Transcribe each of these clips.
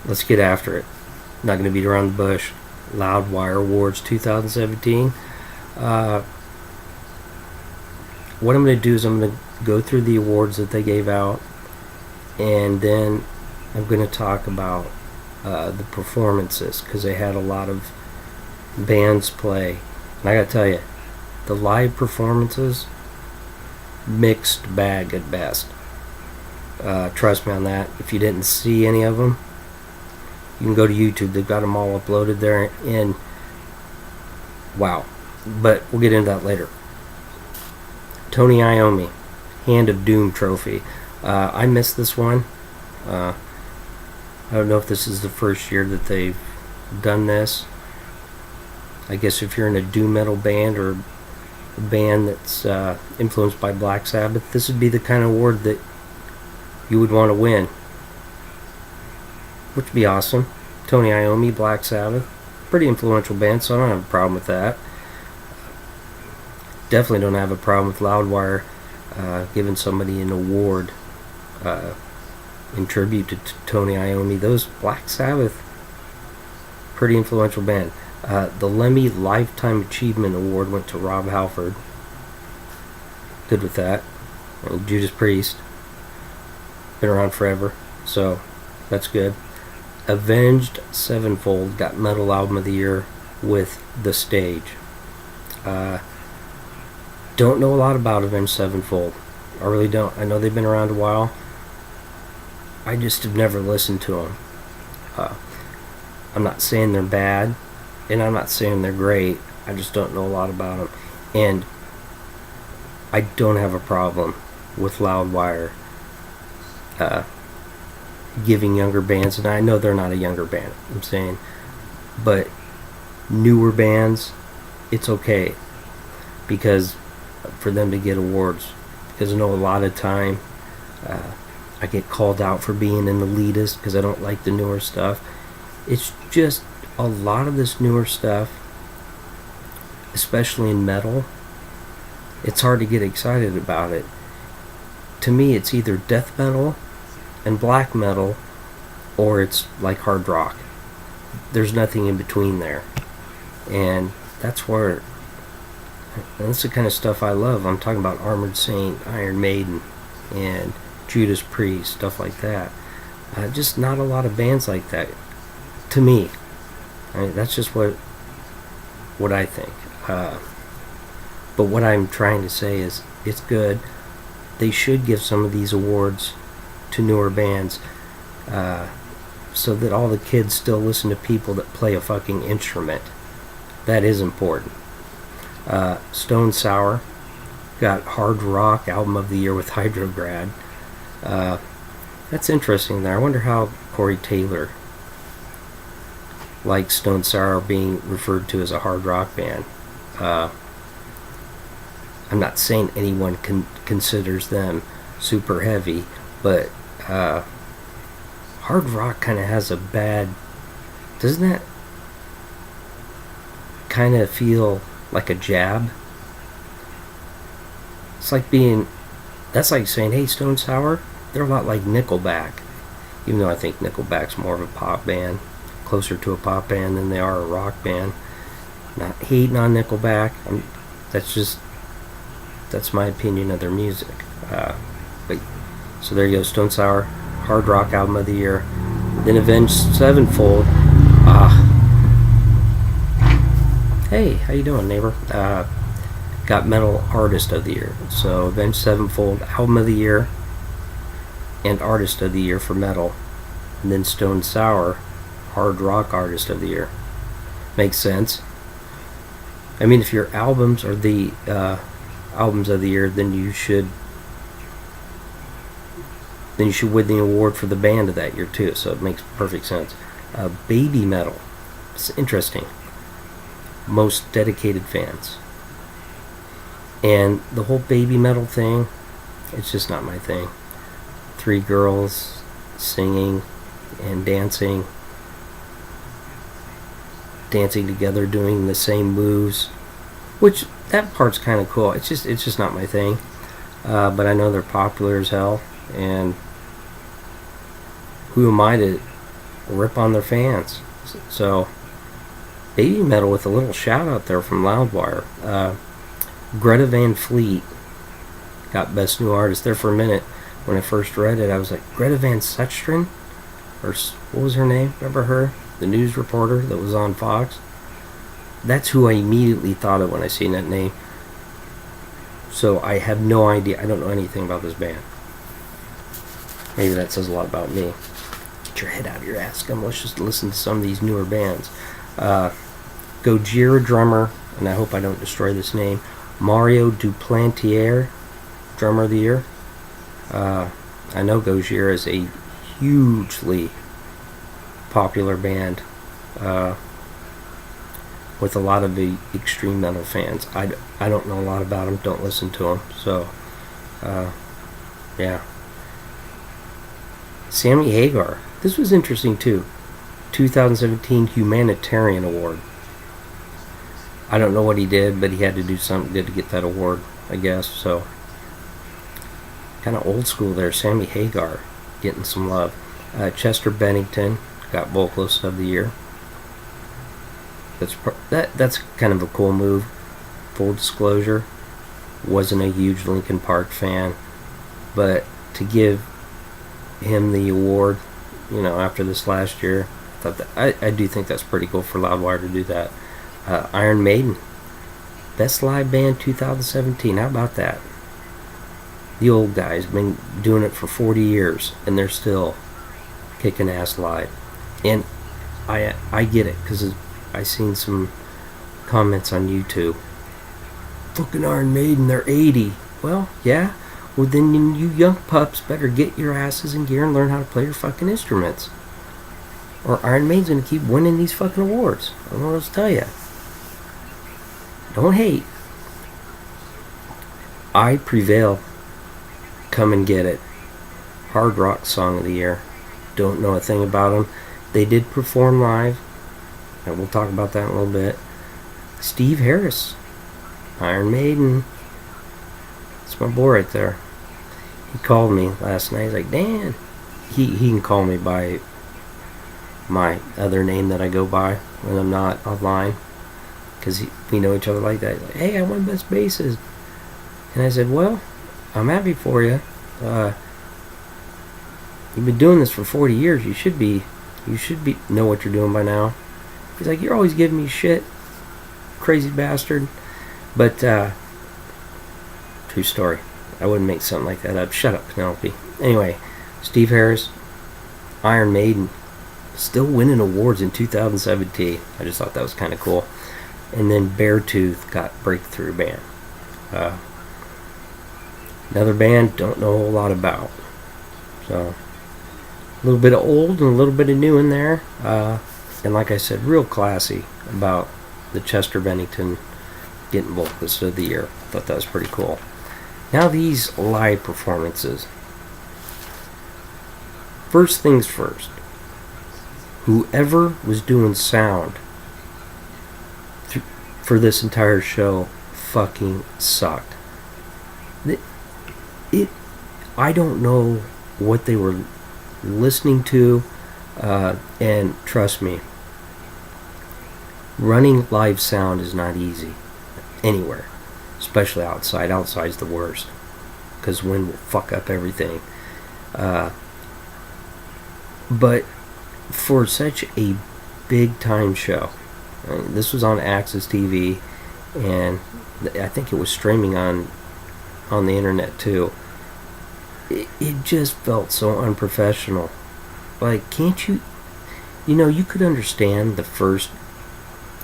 let's get after it. Not going to beat around the bush. Loudwire Awards 2017. What I'm going to do is I'm going to go through the awards that they gave out, and then I'm going to talk about the performances, because they had a lot of bands play. And I got to tell you, the live performances, mixed bag at best. Trust me on that. If you didn't see any of them, you can go to YouTube. They've got them all uploaded there, and wow. But we'll get into that later. Tony Iommi, Hand of Doom trophy. I missed this one. I don't know if this is the first year that they've done this. I guess if you're in a doom metal band or a band that's influenced by Black Sabbath, this would be the kind of award that you would want to win, which would be awesome. Tony Iommi, Black Sabbath, pretty influential band, so I don't have a problem with that. Definitely don't have a problem with Loudwire giving somebody an award in tribute to Tony Iommi. Those Black Sabbath, pretty influential band. The Lemmy Lifetime Achievement Award went to Rob Halford. Good with that. And Judas Priest, been around forever, so that's good. Avenged Sevenfold got Metal Album of the Year with The Stage. Don't know a lot about Avenged Sevenfold. I really don't. I know they've been around a while. I just have never listened to them. I'm not saying they're bad, and I'm not saying they're great. I just don't know a lot about them. And I don't have a problem with Loudwire giving younger bands, and I know they're not a younger band, I'm saying, but newer bands, it's okay because for them to get awards, because I know a lot of time I get called out for being an elitist because I don't like the newer stuff. It's just a lot of this newer stuff, especially in metal, it's hard to get excited about it. To me, it's either death metal and black metal, or it's like hard rock. There's nothing in between there, and that's the kind of stuff I love. I'm talking about Armored Saint, Iron Maiden, and Judas Priest, stuff like that. Just not a lot of bands like that, to me. I mean, that's just what I think. But what I'm trying to say is, it's good. They should give some of these awards to newer bands, so that all the kids still listen to people that play a fucking instrument. That is important. Stone Sour got Hard Rock Album of the Year with Hydrograd. That's interesting there. I wonder how Corey Taylor likes Stone Sour being referred to as a hard rock band. I'm not saying anyone considers them super heavy, but hard rock kind of has a bad... Doesn't that kind of feel like a jab? It's like being... That's like saying, hey, Stone Sour, they're a lot like Nickelback. Even though I think Nickelback's more of a pop band, closer to a pop band than they are a rock band. Not hating on Nickelback. That's my opinion of their music. But so there you go, Stone Sour, Hard Rock Album of the Year. Then Avenged Sevenfold. Hey, how you doing, neighbor? Got Metal Artist of the Year. So Avenged Sevenfold, Album of the Year and Artist of the Year for metal. And then Stone Sour, Hard Rock Artist of the Year. Makes sense. I mean, if your albums are the albums of the year, then you should win the award for the band of that year too. So it makes perfect sense. Baby Metal. It's interesting. Most dedicated fans. And the whole baby metal thing, it's just not my thing. 3 girls singing and dancing together, doing the same moves, which that part's kind of cool. It's just not my thing. But I know they're popular as hell, and who am I to rip on their fans. So, baby metal with a little shout out there from Loudwire. Greta Van Fleet got Best New Artist. There for a minute, when I first read it, I was like, Greta Van Susteren? Or what was her name? Remember her? The news reporter that was on Fox? That's who I immediately thought of when I seen that name. So I have no idea. I don't know anything about this band. Maybe that says a lot about me. Get your head out of your ass. Come, let's just listen to some of these newer bands. Gojira drummer, and I hope I don't destroy this name, Mario Duplantier, drummer of the year. I know Gojira is a hugely popular band with a lot of the extreme metal fans. I don't know a lot about them, don't listen to them, so yeah. Sammy Hagar, this was interesting too. 2017 Humanitarian Award. I don't know what he did, but he had to do something to get that award, I guess. So, kind of old school there. Sammy Hagar getting some love. Chester Bennington got Vocalist of the Year. That's kind of a cool move. Full disclosure, wasn't a huge Linkin Park fan, but to give him the award, after this last year, I do think that's pretty cool for Loudwire to do that. Iron Maiden, Best Live Band 2017. How about that? The old guys been doing it for 40 years, and they're still kicking ass live. And I get it, because I seen some comments on YouTube. Fucking Iron Maiden, they're 80. Well, yeah. Well, then you young pups better get your asses in gear and learn how to play your fucking instruments. Or Iron Maiden's gonna keep winning these fucking awards. I don't know what else to tell you. Don't hate. I Prevail. Come and get it. Hard rock song of the year. Don't know a thing about them. They did perform live, and we'll talk about that in a little bit. Steve Harris, Iron Maiden. That's my boy right there. He called me last night. He's like, Dan. He can call me by my other name that I go by when I'm not online, because we know each other like that. He's like, hey, I won Best Basses. And I said, well, I'm happy for you. You've been doing this for 40 years. You should know what you're doing by now. He's like, you're always giving me shit, crazy bastard. But true story. I wouldn't make something like that up. Shut up, Penelope. Anyway, Steve Harris, Iron Maiden, still winning awards in 2017. I just thought that was kind of cool. And then Beartooth got Breakthrough Band. Another band, don't know a whole lot about. So, a little bit of old and a little bit of new in there. And like I said, real classy about the Chester Bennington getting Vocalist of the Year. Thought that was pretty cool. Now these live performances. First things first. Whoever was doing sound for this entire show fucking sucked. I don't know what they were listening to, and trust me, running live sound is not easy anywhere, especially outside. Outside's the worst, because wind will fuck up everything. But for such a big time show, this was on Access TV, and I think it was streaming on the internet too. It just felt so unprofessional. Like, can't you could understand the first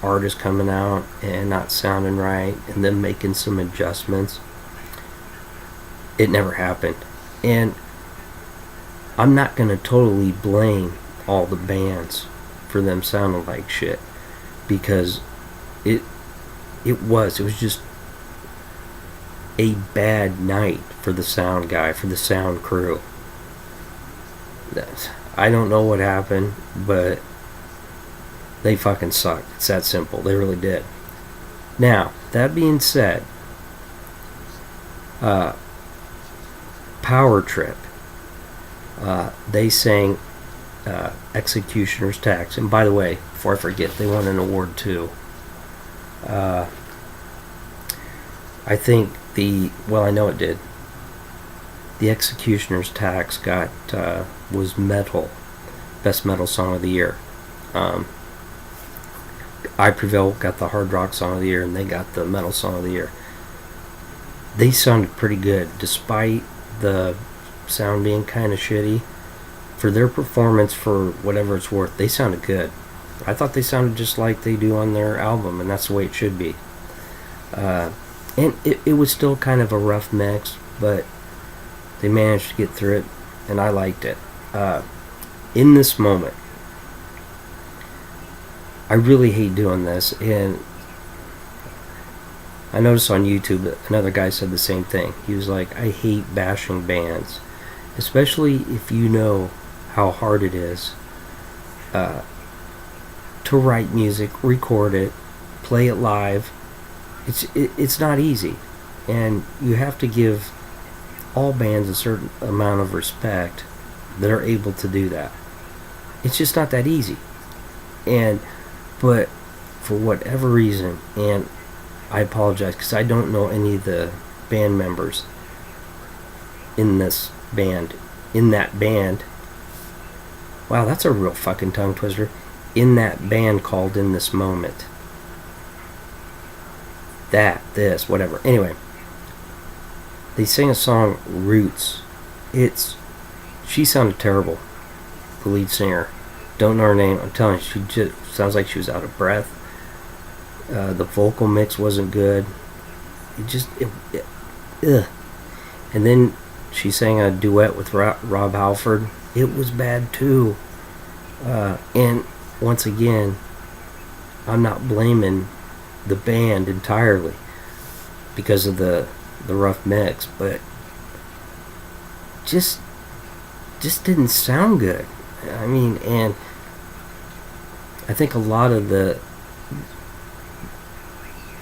artist coming out and not sounding right and then making some adjustments. It never happened. And I'm not going to totally blame all the bands for them sounding like shit, because it was just a bad night for the sound guy, for the sound crew. I don't know what happened, but they fucking sucked. It's that simple. They really did. Now, that being said, Power Trip, they sang Executioner's Tax. And by the way, before I forget, they won an award too. I think I know it did. The Executioner's Tax was metal, best metal song of the year. I Prevail got the hard rock song of the year, and they got the metal song of the year. They sounded pretty good, despite the sound being kind of shitty. For their performance, for whatever it's worth, they sounded good. I thought they sounded just like they do on their album, and that's the way it should be. And it was still kind of a rough mix, but they managed to get through it, and I liked it. In this moment, I really hate doing this, and I noticed on YouTube that another guy said the same thing. He was like, I hate bashing bands, especially if you know how hard it is to write music, record it, play it live. It's not easy, and you have to give all bands a certain amount of respect that are able to do that. It's just not that easy. But for whatever reason, and I apologize because I don't know any of the band members in that band. Wow, that's a real fucking tongue twister. In that band called In This Moment. This, whatever. Anyway, they sang a song, Roots. She sounded terrible, the lead singer. Don't know her name. I'm telling you, she just sounds like she was out of breath. The vocal mix wasn't good. Ugh. And then she sang a duet with Rob Halford. It was bad too. And once again, I'm not blaming the band entirely because of the rough mix, but just didn't sound good. I mean, and I think a lot of the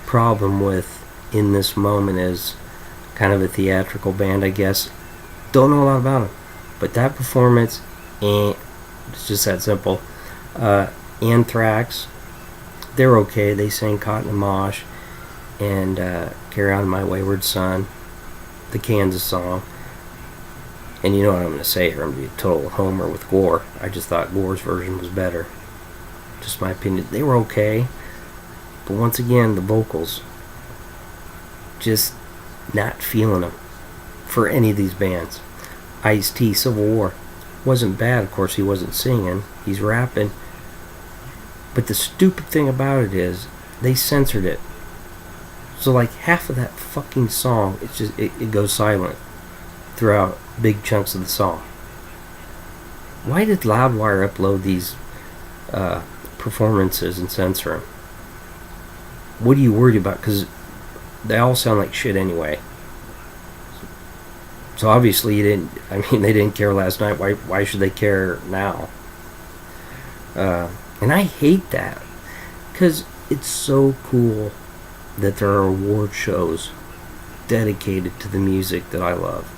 problem with In This Moment is kind of a theatrical band, I guess. Don't know a lot about them, but that performance, it's just that simple. Anthrax, they're okay. They sang Cotton and Mosh and Carry On My Wayward Son, the Kansas song. And you know what I'm going to say here. I'm going to be a total homer with Gore. I just thought Gore's version was better. Just my opinion. They were okay. But once again, the vocals, just not feeling them for any of these bands. Ice-T, Civil War, wasn't bad. Of course, he wasn't singing. He's rapping. But the stupid thing about it is, they censored it. So like half of that fucking song, it goes silent throughout big chunks of the song. Why did Loudwire upload these performances and censor them? What are you worried about? Because they all sound like shit anyway. So obviously they didn't care last night. Why should they care now? And I hate that, because it's so cool that there are award shows dedicated to the music that I love.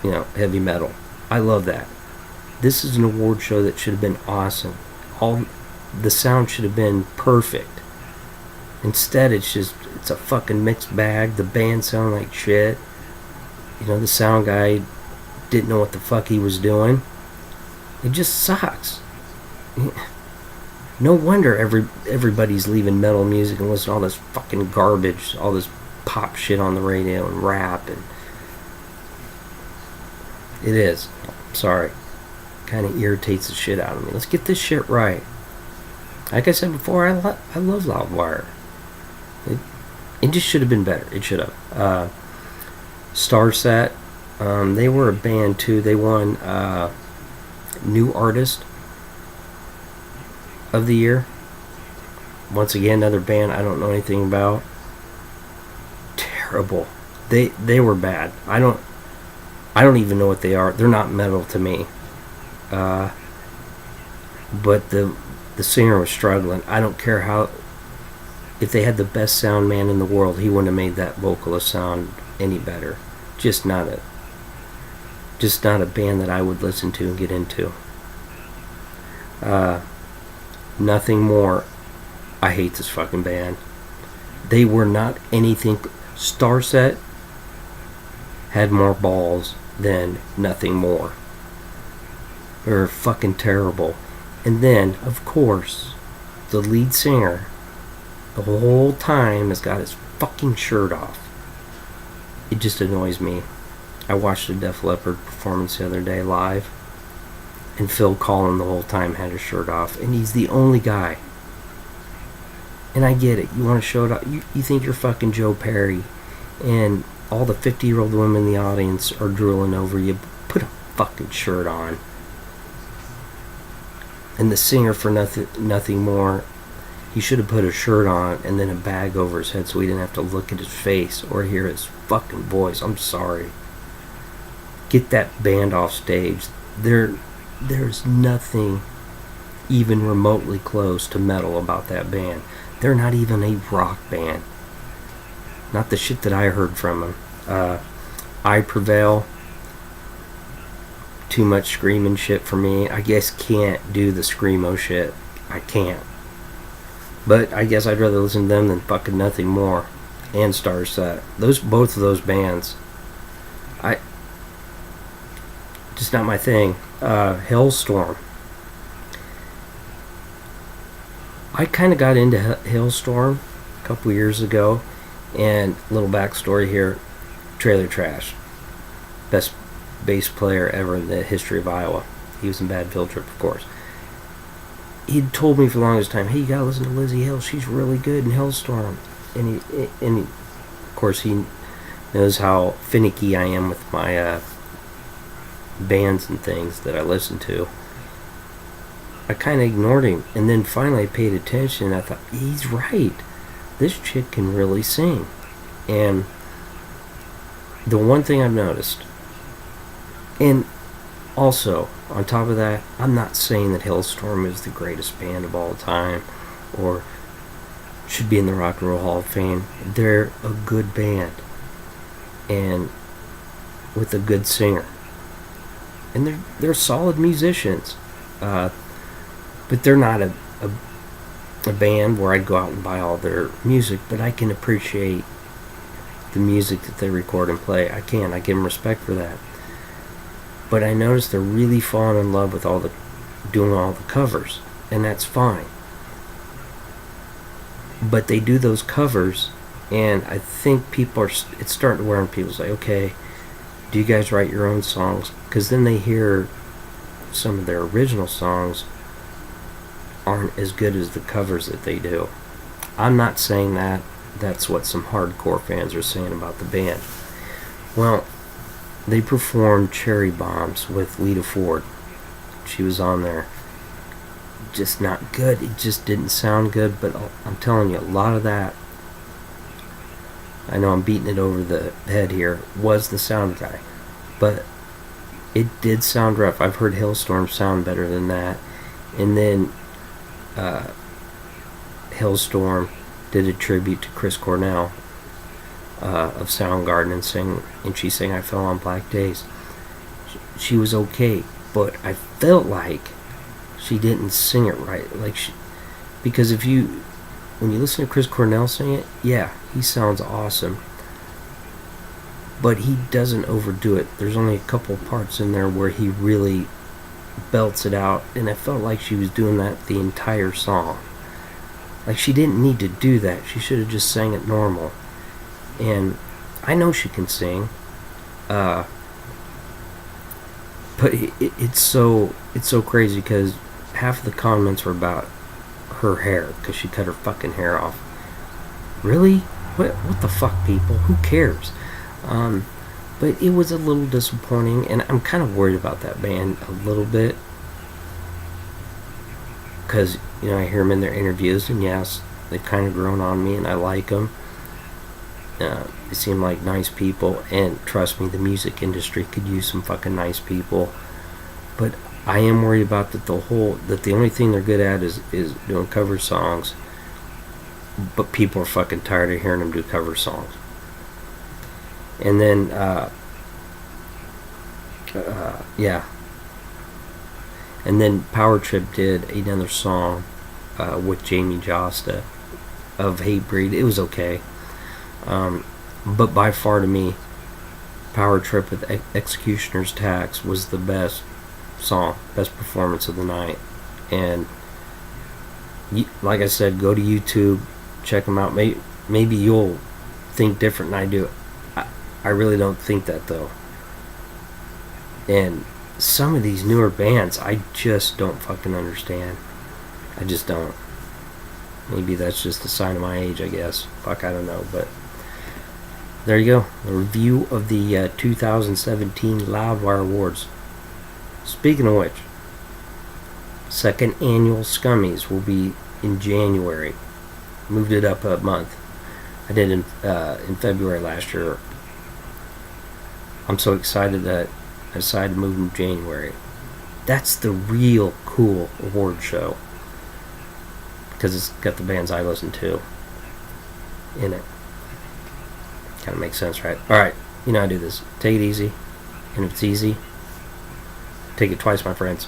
You know, heavy metal. I love that. This is an award show that should have been awesome. The sound should have been perfect. Instead, it's a fucking mixed bag. The band sounded like shit. You know, the sound guy didn't know what the fuck he was doing. It just sucks. No wonder everybody's leaving metal music and listening to all this fucking garbage, all this pop shit on the radio and rap, and it is. Sorry. Kind of irritates the shit out of me. Let's get this shit right. Like I said before, I love Loudwire. It just should have been better. It should have. Starset, they were a band too. They won New Artist of the Year. Once again, another band I don't know anything about. Terrible. They were bad. I don't even know what they are. They're not metal to me. But the singer was struggling. I don't care how. If they had the best sound man in the world, he wouldn't have made that vocalist sound any better. Just not Just not a band that I would listen to and get into. Nothing More. I hate this fucking band. They were not anything. Starset had more balls than Nothing More. They're fucking terrible. And then, of course, the lead singer, the whole time, has got his fucking shirt off. It just annoys me. I watched a Def Leppard performance the other day live, and Phil Collin the whole time had his shirt off, and he's the only guy. And I get it. You want to show it off. You think you're fucking Joe Perry, and all the 50-year-old women in the audience are drooling over you. Put a fucking shirt on. And the singer for Nothing More, he should have put a shirt on and then a bag over his head so he didn't have to look at his face or hear his fucking voice. I'm sorry. Get that band off stage. There's nothing even remotely close to metal about that band. They're not even a rock band. Not the shit that I heard from them. I Prevail. Too much screaming shit for me. I guess can't do the screamo shit. I can't. But I guess I'd rather listen to them than fucking Nothing More and Starset. Both of those bands, just not my thing. Hailstorm. I kind of got into Hailstorm a couple years ago, and a little backstory here. Trailer Trash, best bass player ever in the history of Iowa. He was in Bad Field Trip, of course. He'd told me for the longest time, hey, you gotta listen to Lizzie Hill, she's really good in Hailstorm. And of course, he knows how finicky I am with my bands and things that I listen to. I kind of ignored him, and then finally I paid attention, and I thought, he's right. This chick can really sing. And the one thing I've noticed, and also, on top of that, I'm not saying that Hailstorm is the greatest band of all time or should be in the Rock and Roll Hall of Fame. They're a good band and with a good singer. And they're solid musicians. But they're not a band where I'd go out and buy all their music, but I can appreciate the music that they record and play. I give them respect for that. But I noticed they're really falling in love with doing all the covers, and that's fine. But they do those covers, and I think it's starting to wear on people. It's like, okay, do you guys write your own songs? Because then they hear some of their original songs aren't as good as the covers that they do. I'm not saying that. That's what some hardcore fans are saying about the band. Well, they performed Cherry Bombs with Lita Ford. She was on there. Just not good. It just didn't sound good, but I'm telling you, a lot of that, I know I'm beating it over the head here, was the sound guy. But it did sound rough. I've heard Hailstorm sound better than that. And then Hailstorm did a tribute to Chris Cornell of Soundgarden and she sang I Fell on Black Days. She was okay, but I felt like she didn't sing it right. Because when you listen to Chris Cornell sing it, yeah, he sounds awesome, but he doesn't overdo it. There's only a couple parts in there where he really belts it out, and I felt like she was doing that the entire song. Like, she didn't need to do that. She should have just sang it normal. And I know she can sing, but it's so crazy because half of the comments were about her hair because she cut her fucking hair off. Really? What the fuck, people? Who cares? But it was a little disappointing, and I'm kind of worried about that band a little bit because, I hear them in their interviews, and yes, they've kind of grown on me, and I like them. They seem like nice people, and trust me, the music industry could use some fucking nice people. But I am worried about that the only thing they're good at is doing cover songs. But people are fucking tired of hearing them do cover songs. And then Yeah. And then Power Trip did another song with Jamie Josta of Hatebreed. It was okay. But by far to me, Power Trip with Executioner's Tax was the best song, best performance of the night. And like I said, go to YouTube, check them out. Maybe you'll think different than I do. I really don't think that, though. And some of these newer bands, I just don't fucking understand. I just don't. Maybe that's just a sign of my age, I guess. Fuck, I don't know. But there you go. A review of the 2017 Loudwire Awards. Speaking of which, second annual Scummies will be in January. Moved it up a month. I did in February last year. I'm so excited that I decided to move in January. That's the real cool award show, because it's got the bands I listen to in it. Kind of makes sense, right? Alright, you know how I do this. Take it easy, and if it's easy, take it twice, my friends.